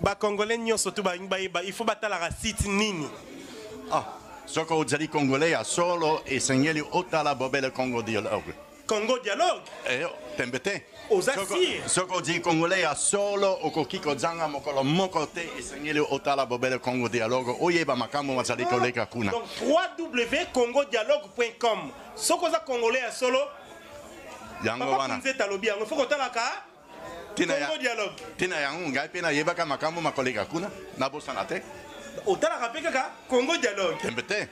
Ba Congolais nyoso tu ba il faut batala la site nini. Ah, soko ozali Congolais ya solo e sengeli otala bobele Congo dialogue. Congo dialogue. Tembete. Soko di Congolais ya solo okokiko zanga mokolo mokote e sengeli otala bobele Congo dialogue. Oyeba makambo mazali koleka kuna. Donc www.congodialogue.com. Soko za Congolais ya solo. Yango wana. Talobi yango faut kotala ka. Congo dialogue. Tina yango ngai pena yebaka makambo makoleka kuna na bosana te. Otala kapeka ka Congo dialogue. Tembete.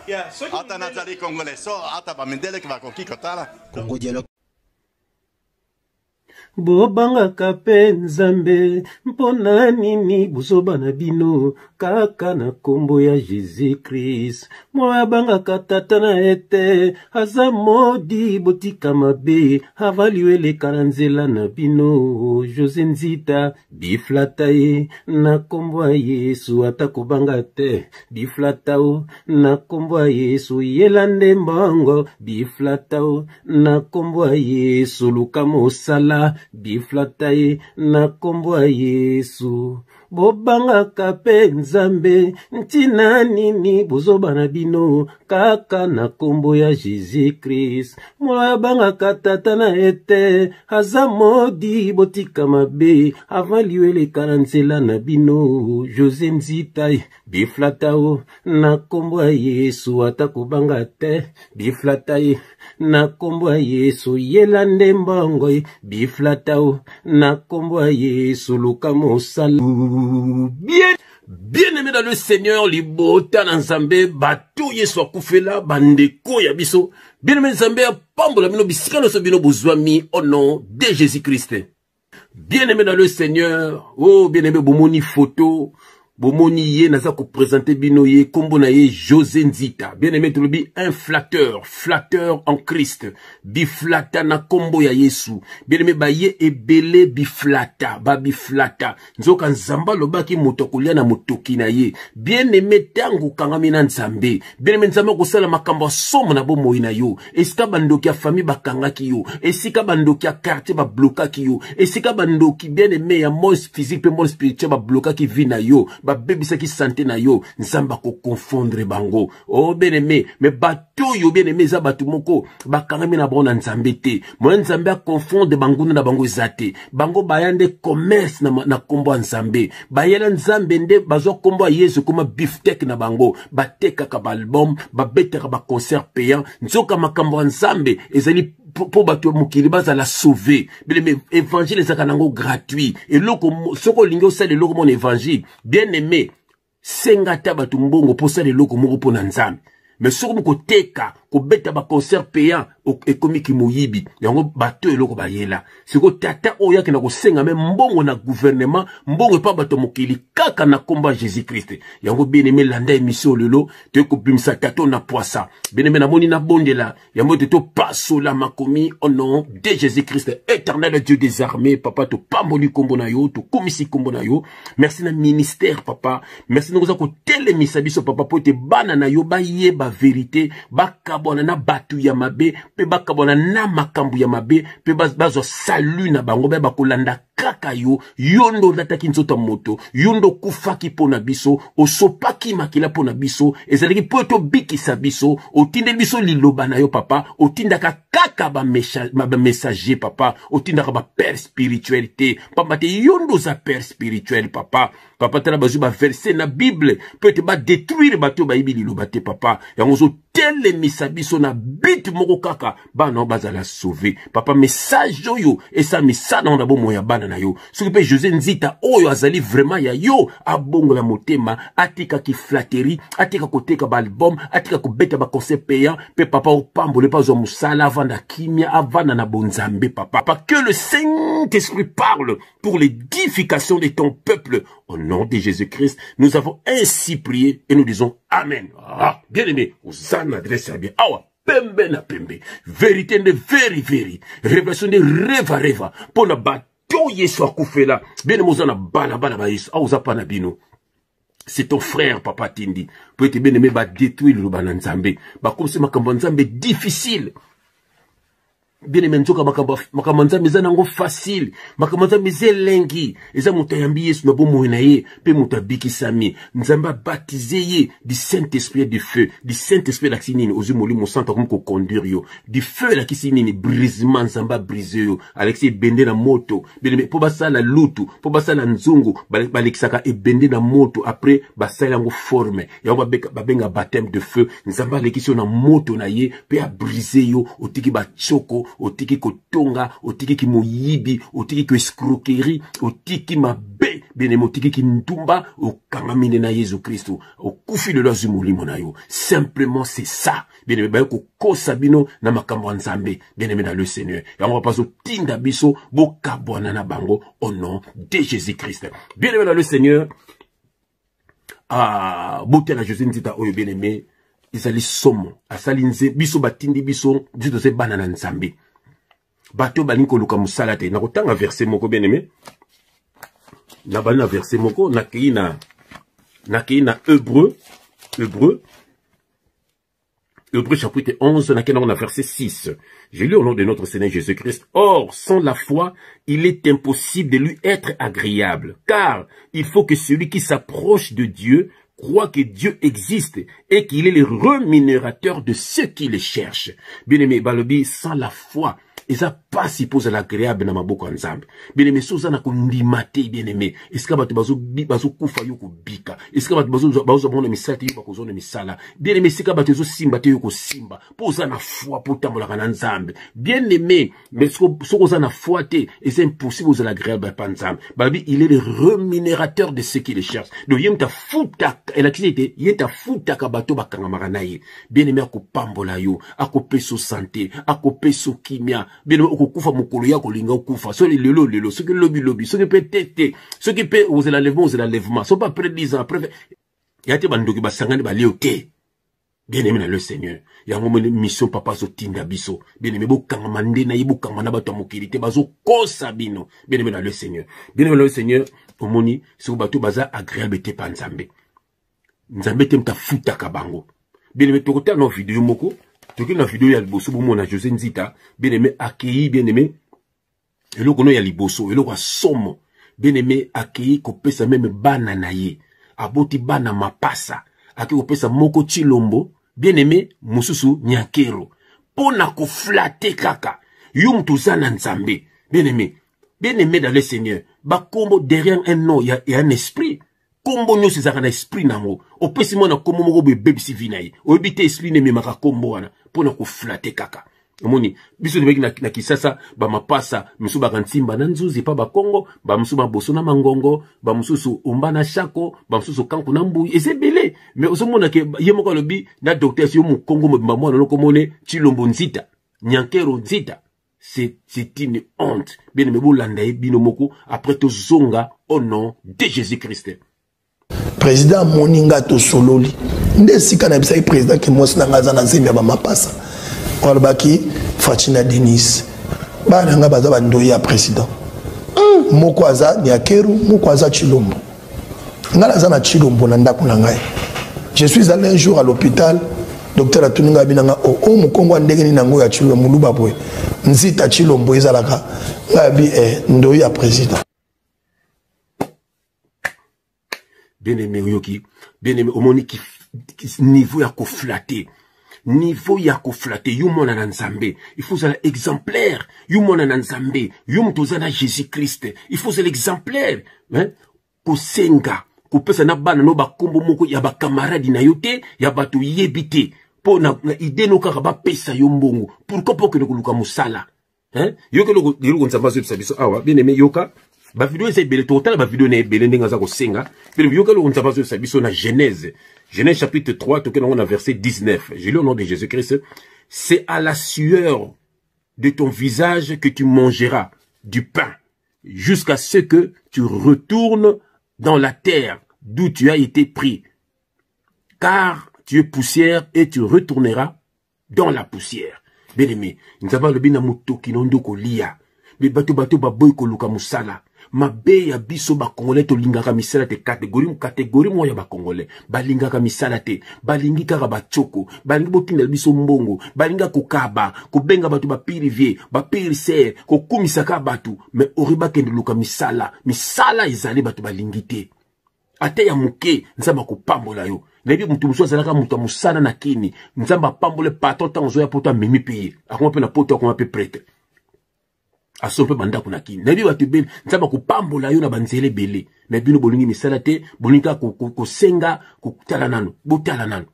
Ya, so ata nazali Congolais so ata bamindele bakokiko tala. Congo dialogue. Bobangaka pe Nzambe mpona nini buzoba na bino kaka na kombo ya Jésus Christ. Mwa bangaka tata na ete aza modi botika mabe avaliweleka na nzela na bino. José Nzita biflata ye na kombo ya Yesu ata kobanga te biflata o na kombo ya Yesu yelande mbongo biflata o na kombo ya Yesu luka mosala biflata ye na kombo ya Yesu. Bobangaka pe Nzambe ntina nini bozoba na bino kaka na kombo ya Jésus Christ. Mwa bangaka tata na ete aza modi botika mabe avaliweleka na nzela na bino. José Nzita biflata o na kombo ya Yesu ata kobanga te biflata ye na kombo ya Yesu yelande mbongo biflata o na kombo ya Yesu luka mosala. Bien aimé dans le Seigneur, libota na Nzambe bato Yesu akufela bandeko ya biso. Bien aimé Nzambe pambola bino bisika no so bino bozwami au nom de Jésus-Christ. Bien aimé dans le Seigneur, oh bien aimé bomoni photo bomoni ye naza ko présenter bino ye kombo na ye José Nzita. Bien aimé tolobi un flatteur en Christ. Biflata na kombo ya Yesu. Bien aimé ba ye ebele biflata, ba biflata. Nzoka Nzamba lobaki motokolia na motoki na ye. Bien aimé tangu kangami na Nzambe. Bien aimé Nzamba ko sala makambo somo na bomo ina yo. Esika bandoki ya famille bakangaki yo. Esika bandoki ya quartier ba blokaki yo. Esika bandoki bien aimé ya mort physique pe mort spirituel ba blokaki vie na yo. Bebisa ki santé na yo Nzamba ko confondre bango. Oh bien aimé, mais bato yo bien aimé za batu moko bakangami na bona Nzambe te. Mo Nzambe a confondre bango na bango zate. Bango bayande commerce na kombo Nzambe. Bayela Nzambe nde bazo kombo Yesu koma beefsteak na bango. Bateka ka album, babeteka ba concert payant. Nzoka makambo Nzambe ezali pour bato mukili baza la sauver. Mais évangile ezaka nango gratuit. Et loko soko lingo sale loko mon évangile. Bien aimé, sengata bato mbongo pour sale loko moko pona Nzambe. Mais soko moko teka ko beta ba concert payant ekomi ki moyibi yango bato eloko bayela siko tata oya ke na ko senga me mbongo na gouvernement mbongo pa bato mokili kaka na komba Jésus Christ yango bien aimé landa émission lelo te ko bimsa tato na poisa bien aimé na moni na bondela yango te to paso la makomi au nom de Jésus Christ éternel Dieu des armées papa to pamboli kombo na yo to komisi kombo na yo merci na ministère papa merci na ko telemisa biso papa po te bana na yo ba yeba vérité ba kabona na batu ya mabe pe bakabona na makambu ya mabe pe bazo salu na bango be bakolanda kaka yo yondo nataki nzota moto yondo kufaki pona biso osopaki makila pona biso ezalaki poto bikisa biso otinde biso liloba na yo papa otindaka kaka ba messager papa otindaka ba père spiritualité papa te yondo za père spirituel papa tala bazu ba verset na Bible peut ba détruire bato ba ibi liloba te papa yango zo tele misabiso na bit moko kaka bana bazala sauver papa message yo esa misana na bomo ya bana na yo soki pe José Nzita oyo azali vraiment ya yo abongo la motema atika ki flatterie atika koteka ba album atika ko beta ba concert payant pe papa opambole pas zo musala avanda kimia avanda na bonzambe papa que le Saint-Esprit parle pour l'édification de ton peuple au nom de Jésus-Christ nous avons ainsi prié et nous disons amen. Ah, bien aimé uzana adresse bien awa pembe na pembe vérité de very révélation de reva pour na bato Yesu akufela bien mozana bala ba Yesu auza na bino. C'est ton frère papa Tindi peut être bien aimé ba détruire le bana Nzambe ba comme c'est makambo Nzambe difficile bien aimé nzoka makambo nzambe eza nango facile, makambo nzambe eza elengi, eza moto ayambi Yesu na bomoi na ye mpe moto abikisami, nzambe abatize ye du Saint-Esprit du feu, du Saint-Esprit lakisi nini ozwi molimo santo akomi koconduire yo, du feu lakisi nini brisement nzambe abrise yo alekisi ebende na moto, bien aimé po basala lutu, po basala nzungu balekisaka ebende na moto, après basala yango forme yango babenga baptême de feu, nzambe alekisi yo na moto na ye mpe abrise yo, otiki bachoko, otiki kotonga, otiki ki moyibi, otiki ki escroquerie, otiki mabe, bien otiki ki ntumba, okangamine na Yesu Christo, okufi lelo azwi molimo na yo. Simplement c'est ça. Bien aimé, ba ko kosa bino na makambo nzambe, bien aimé dans le Seigneur. Yango paso tinda biso bo kabwana na bango au nom de Jésus-Christ. Bien aimé dans le Seigneur. Bote la José Nzita oyo bien aimé. Izali somo asali nze biso batindi biso dito se banana nzambe bato balinko luka musala te nakotanga verset moko bien aimé na bana verset moko nakei na Hébreu chapitre 11 nakei na verset 6. Je lis au nom de notre Seigneur Jésus-Christ. Or, sans la foi, il est impossible de lui être agréable, car il faut que celui qui s'approche de Dieu croit que Dieu existe et qu'il est le rémunérateur de ceux qui le cherchent. Bien-aimé, balobi, sans la foi, et ça pas suppose l'agréable na maboko nzambe. Bien-aimé, soza na kondimate, bien-aimé. Est-ce que batu bazo kufa yo kubika? Est-ce que batu bazo bona misala yo bako zona misala? Bien-aimé, c'est que batu zo simba te yo ko simba. Poza na foi pour tambola kana nzambe. Bien-aimé, mais soza na foi te, et c'est impossible aux l'agréable pa nzambe. Balobi, il est le rémunérateur de ceux qui le cherchent. Donc yem ta futa, et la kisete, yem ta futa ka bato bakanga maranaye. Bien-aimé, ako pambola yo, ako peso santé, ako peso kimia. Bien okufa mokolo ya kolinga okufa so lelo ce que lobi ce que peut tete ce qui peut aux l'enlèvement sont pas près de 10 ans après ya te bandoki basangani ba léoté. Bien aimé dans le Seigneur ya ngomone mission papa so tinda biso bien aimé bokanga mande na yibokanga na bato mokili te bazo kosa bino bien aimé dans le Seigneur omoni so bato baza agréable te pa nzambe te mta futa kabango bien aimé tokota no vidéo moko. Toki na vidéo ya liboso bomo na José Nzita, bien aimé accueilli, bien aimé. Eloko no ya liboso, eloko somo, bien aimé accueilli ko pesa même bana na ye. Aboti bana mapasa, accueilli ko pesa moko chilombo, bien aimé mususu nyakero. Pona ko flatter kaka. Yum tuzana nzambe, bien aimé dans le Seigneur. Ba kombo derrière un nom, il y a un esprit. Kombo nyo se zaka na esprit nango. Opesi mwana kombo moko bebe si vinayi. Oebite esprit ne memaka kombo wana. Pona ko flate kaka. Omoni, biso de na kisasa, ba mapasa, misu ba kantimba na nzuzi pa ba Kongo, ba misu ba boso na mangongo, ba mususu umba na shako, ba mususu kanku na mbuyi. Ezebele. Mais osomona ke ye moko lobi na docteur si yo mu Kongo mbamba mwana loko mone Chilombo Nzita, Nyankero Nzita. C'est une honte. Bien aimé bolanda e bino moko après to zonga au nom de Jésus-Christ. Président Moninga to sololi nde sika na bisa président ki mos na ngaza na nzembe ba mapasa olbaki Fatina Denis bana nga baza bandoyi ya président moko aza Nyakeru moko aza Chilombo ngala za na Chilombo na ndako na ngai. Je suis allé un jour à l'hôpital docteur atuninga binanga o mukongo ndenge ni nango ya Chilombo muluba boy Nzita Chilombo ezalaka ngabi ndoyi ya président. Bien aimé Oyoki, bien aimé omoni ki niveau ya ko flatter. Niveau ya ko flatter, yu mona na nzambe. Il faut être exemplaire. Yu mona na nzambe, yu mtozana Jésus-Christ. Il faut être exemplaire. Hein? Ko senga, ko pesa na bana no ba kombo moko ya ba camarade na yote, ya bato yebite. Po na ide no kaka ba pesa yo mbongo. Pourquoi pas que no kuluka musala? Hein? Yoke lo nzamba zo biso awa, bien aimé yoka. Ba vidéo eza ebele total ba vidéo na ebele ndenge aza kosenga pe yoka lo nzamba zo biso na Genèse chapitre 3 toke na verset 19. Je lis au nom de Jésus-Christ. C'est à la sueur de ton visage que tu mangeras du pain jusqu'à ce que tu retournes dans la terre d'où tu as été pris, car tu es poussière et tu retourneras dans la poussière. Bien aimé, nzamba le bina mutoki nondo kolia. Bato baboy ko luka musala. mabe ya biso ba congolais to lingaka misala te catégorie moya ba congolais ba lingaka misala te balingi kaka ba choko balingi botinda biso mbongo balinga kokaba kobenga batu ba pirivier ba piriser ko kumisa ka batu mais oriba kende luka misala izali batu balingi te ate ya muke nzamba ko pambola yo lebi mutu muso azalaka mutu musana na kini nzamba pambole pato tanzo ya poto mimi pe akoma pe na poto akoma pe prêtre asompe banda kuna kini lebi batu beli nzamba ko pambola yo na banzele bele mais bino bolingi misala te bolinga ko senga ko tala nano botala nano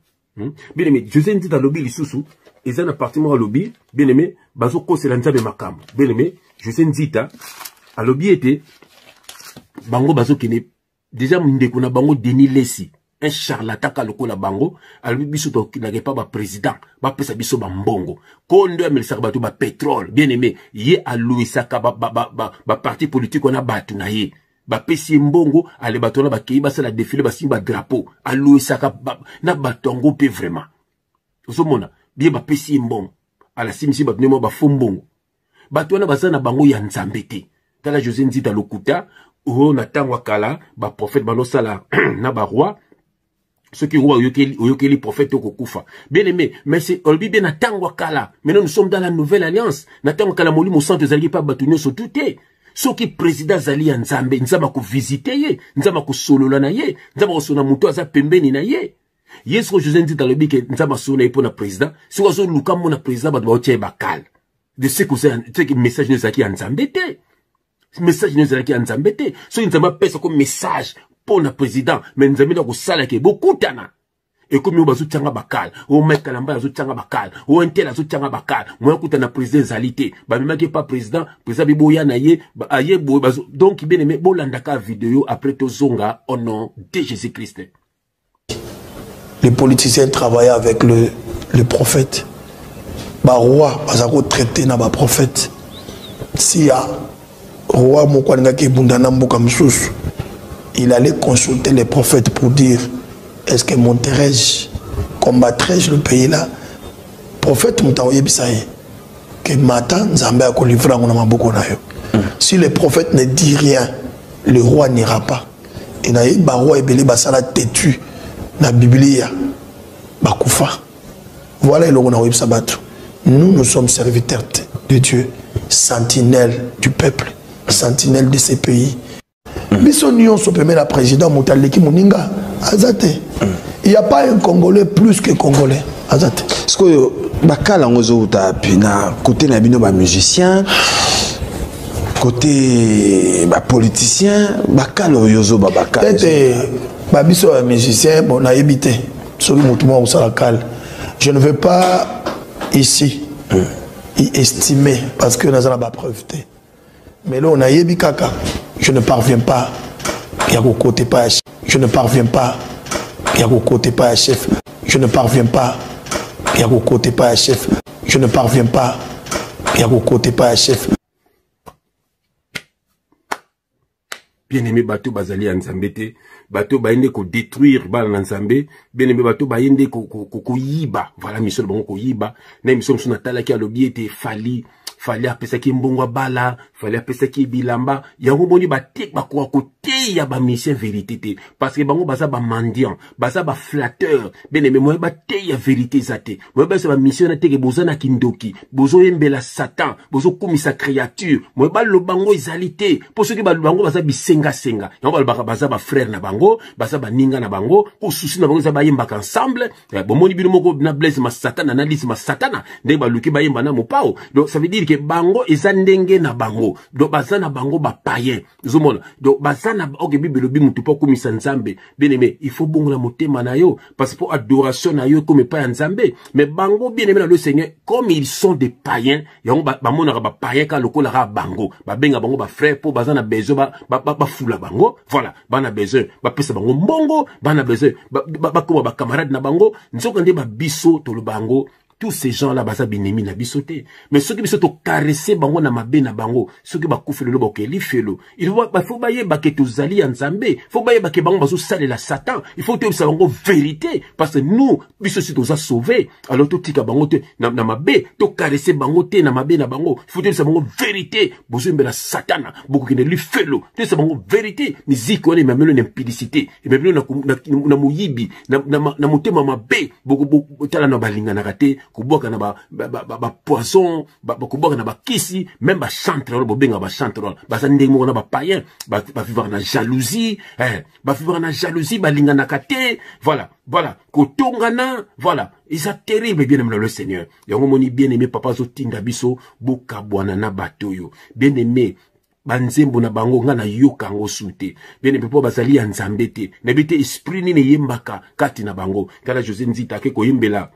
bien aimé José Nzita lobi lisusu eza na parti mo lobi bien aimé bazo kosela nzabe makambo bien aimé José Nzita alobi ete bango bazo kene déjà ndeko na bango Denis Lesi un charlatan ka lokola bango alobi biso to nage pa ba président ba pesa biso ba mbongo kondo amelisaka batu ba pétrole bien aimé ye alouisaka ba parti politique on a batu na ye ba pesi mbongo ale batu na ba kei ba sala défilé ba simba drapeau alouisaka na batongo pe vraiment osomona bien ba pesi mbongo ala simisi batu ne mo ba fombongo batu na basana bango ya nzambe te tala José Nzita lokuta o na tangwa kala ba prophète bano sala na ba roi ceux qui roi oyokeli prophète okufa bien aimé mais c'est olbi bien na tangwa kala maintenant nous sommes dans la nouvelle alliance na tangwa kala molimo centre zali pa batu nyoso tuté soki président zali ya nzambe nzamba ko visiter ye nzamba ko solola na ye nzamba ko sona muto aza pembeni na ye yeso José Nzita lobi ke nzamba sona ye pona président si wazo luka mona président ba doche bakal de ce que message ne zaki ya nzambe te message ne zaki ya nzambe te so nzamba pesa ko message pour le président mais nzambe na ko sala ke beaucoup tana et comme bazo tanga bakal o mekalamba bazo tanga bakal o entela bazo tanga bakal moi kuta na président zalité ba memaki pas président biboya na ye aye bo bazo donc bien aimé bolanda ka vidéo après to zonga au nom de Jésus-Christ. Les politiciens travaillaient avec le prophète. Ba roi bazako traité na ba prophète. Si ya roi mokwaninga ke bundana mboka msusu, il allait consulter les prophètes pour dire est-ce que monterai-je, combattrai-je le pays là? Prophète Moutaoye Bisaye, que matin Nzambe a livré en maboko na yo. Si le prophète ne dit rien, le roi n'ira pas. Et na ba roi ebele basala têtu na Biblia bakufa. Voilà le roi Sabatu. Nous sommes serviteurs de Dieu, sentinelles du peuple, sentinelles de ces pays. Mais son union se permet la président Moutaleki Mouninga, Azate. Il n'y a pas un Congolais plus que Congolais, Azate. Est-ce que Bakal en Ozoouta, puis na côté Nabino, musicien, côté politicien, Bakal ou Yozo Bakal. Peut-être Babiso un musicien, bon, on a évité. Je ne veux pas ici y estimer parce que nous avons la preuve. Mais là, on a yebi kaka. Je ne parviens pas. Côté pas. Je ne parviens pas. Côté pas chef. Je ne parviens pas. Côté pas chef. Je ne parviens pas. Côté pas chef. Bien aimé bateau bazali en Zambété, bateau baende ko détruire bala na Nzambe, bien aimé bateau baende ko yiba, voilà mission bango ko yiba, na mission suna tala ki alobi ete fali apesa ki mbongwa bala, fali apesa ki bilamba, yango boni batek bakwa kote ya ba mission vérité te, parce que bango baza ba mendiant, baza ba flatteur, bien aimé moi ba te ya vérité zate, moi ba sa ba mission na teke boza na kindoki, bozo yembela Satan, bozo komisa créature, moi ba lo bango ezalité, pour ceux qui ba bango baza bisenga senga, yango ba baza ba frère na bango, baza ba ninga na bango, ko susi na bango za ba yembaka ensemble, bomoni bino moko na blaze ma Satan na lisi ma Satana, ndenge ba luki ba yemba na mopao, donc ça veut dire que bango ezandenge na bango, donc baza na bango ba païen, zomona, donc baza na ok bibelobi mutu po komisa Nzambe, bien aimé, il faut bongo la motema na yo, parce que pour adoration na yo comme pas Nzambe, mais bango bien aimé na le Seigneur, comme ils sont des païens, yango ba mona ba païen ka lokola ka bango, ba benga bango ba frère po baza na besoin ba fula bango, voilà, ba na besoin, ba pesa bango mbongo, ba na besoin, ba koma ba camarade na bango, nzoko nde ba biso to le bango, tous ces gens là baza binemi na bisote mais ceux qui biso to caresser bango na mabe na bango ceux qui bakufelo lo bokeli felo il faut baye bake tozali ya nzambe faut baye bake bango bazo salela Satan il faut te bango vérité parce que nous biso si toza sauver alors to tika bango te na mabe to caresser bango te na mabe na bango il faut te bango vérité bozo mbela Satan beaucoup qui ne li felo te bango vérité musique on est même l'impudicité et même na muyibi na motema mabe beaucoup tala na balinga na raté kuboka na ba poison kuboka na ba kisi même ba chanteur bo benga ba chanteur ba sa ndenge na ba païen ba vivre na jalousie ba vivre na jalousie balinga na kate voilà kotongana voilà ils sont terribles bien aimé le Seigneur yango moni bien aimé papa zo tinda biso bokabwana na batoyo bien aimé banzembo na bango nga na yoka ngo sute bien pepo bazali ya nzambe te na bite esprit ni ne yembaka kati na bango kala José Nzita ake koyembela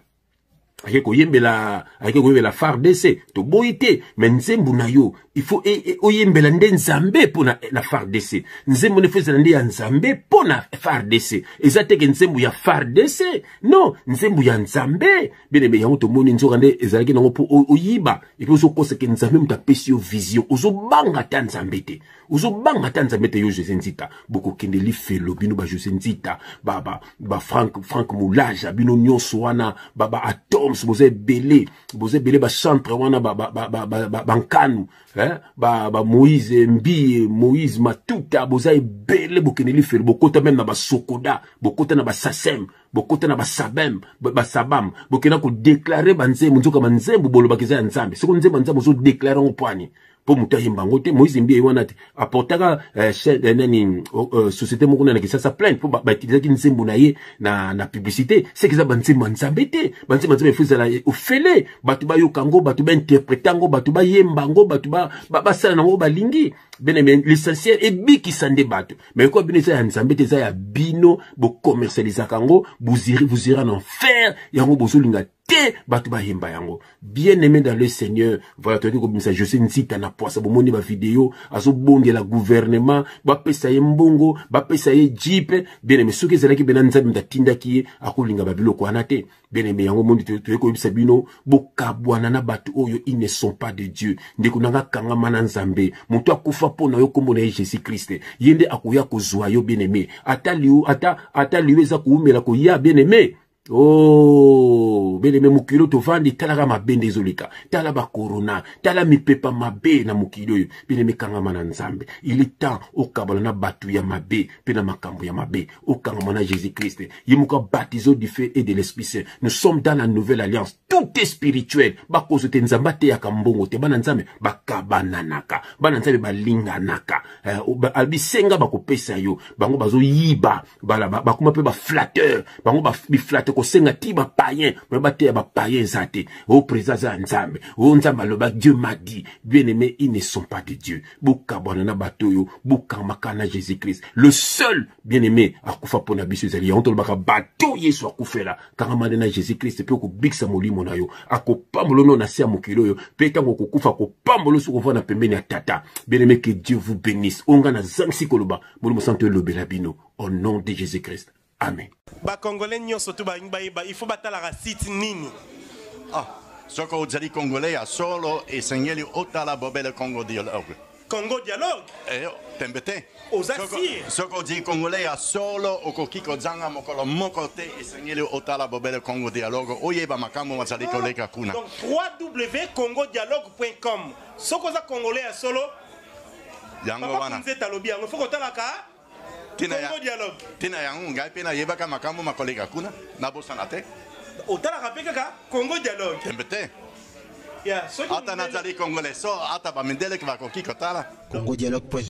FARDC to boite mais nzembo na yo il faut oyembela nde nzambe pona na FARDC nzembo ne fezela nde ya nzambe pona FARDC ezateke nzembo ya FARDC non nzembo ya nzambe bien mais yango to moni nzoka nde ezalaki nango po oyiba et puis ozokoseke nzambe mutapesi yo vision ozobanga ta nzambe te ozobanga ta nzambe te yo José Nzita boko kende li felo bino ba José Nzita ba Frank Moulaja bino nyonso wana ba atom boze belé ba chantre wana bankanu ba Moïse Mbi Moïse Matuta boza belé bokeneli fer bokota même na ba Sokoda bokota na ba Sasem bokota na ba Sabem ba Sabam bokena ko déclarer banzembo nzoka banzembo bolo bakeza nzambe siko nzembo nzambo zo déclarer en poigne pour mutayimba ngote Moïse Mbi wana te apportaka société moko na ki ça plainte pour ba utiliser nzembo na ye na publicité c'est que ça banzembo nzambe te banzembo nzambe fuzela ofele batu ba yokango batu ba interprétango batu ba yembango batu ba sala nango balingi bene l'essentiel et biki sande batu mais quoi bino ça nzambe te ça ya bino bo commercialiser kango vous irez en enfer yango bozolinga te batu ba yemba yango bien aimé dans le Seigneur voilà toi comme ça je sais Nzita na poisa bo moni ba vidéo azo bonge la gouvernement ba pesa ye mbongo ba pesa ye jeep bien aimé soki zelaki bena nzambe ndatinda ki akolinga ba biloko wana te bien aimé yango moni to ko bisa bino bo kabwana na batu oyo ils ne sont pas de Dieu ndeko nanga kanga mana nzambe mutu akufa pona yo kombo na Jésus Christ yende akuya kozwa yo bien aimé ata liwe za kuumela ko ya bien aimé oh bien aimé mukilo to vandi talaka mabende zolika tala ba corona tala mipepa mabe na mukilo yo bien aimé kanga mana nzambe il est temps okabala na batu ya mabe pe na makambo ya mabe okanga mana Jésus Christ yemuka baptizo du feu et de l'Esprit Saint nous sommes dans la nouvelle alliance tout est spirituel ba kozote nzamba te ya kambongo te bana nzambe bakabananaka bana nzambe balinganaka albisenga bakopesa yo bango bazo yiba bala bakuma pe ba flatteur bango ba flatteur ko senga ti ba païen mais ba te ba païen zate au présent za nzambe o nzamba lo ba Dieu m'a dit bien aimé ils ne sont pas de Dieu buka bonana batoyo buka makana Jésus Christ le seul bien aimé akufa pona biso zali on to baka bato yesu akufela kanga mandena Jésus Christ pe ko biksa molimo na yo akopambolo no na sia mokilo yo pe tango kokufa ko pambolo su ko vana pembeni ya tata bien aimé que Dieu vous bénisse onga na zangsi koloba molimo santo lobela bino au nom de Jésus Christ. Amen. Ba Congolais nyoso tu ba il faut batala la site nini. Soko ozali Congolais a solo e segneli otala bobele Congo dialogue. Congo dialogue. Tembete. Osasi. Soko ozali Congolais a solo okokiko zanga mokolo mokote e segneli otala bobele Congo dialogue. Oyeba makambo mazali koleka kuna. Donc www.congodialogue.com. Soko za Congolais a solo. Yango wana. Nzeta lobi yango foko talaka. Tina yangu ngai pena yebaka makambo makolega kuna na bosana te otala kapeka ka Congo dialogue tembete ya so ata nazali Congolais so ata ba mindele ki bakokiko tala Congo dialogue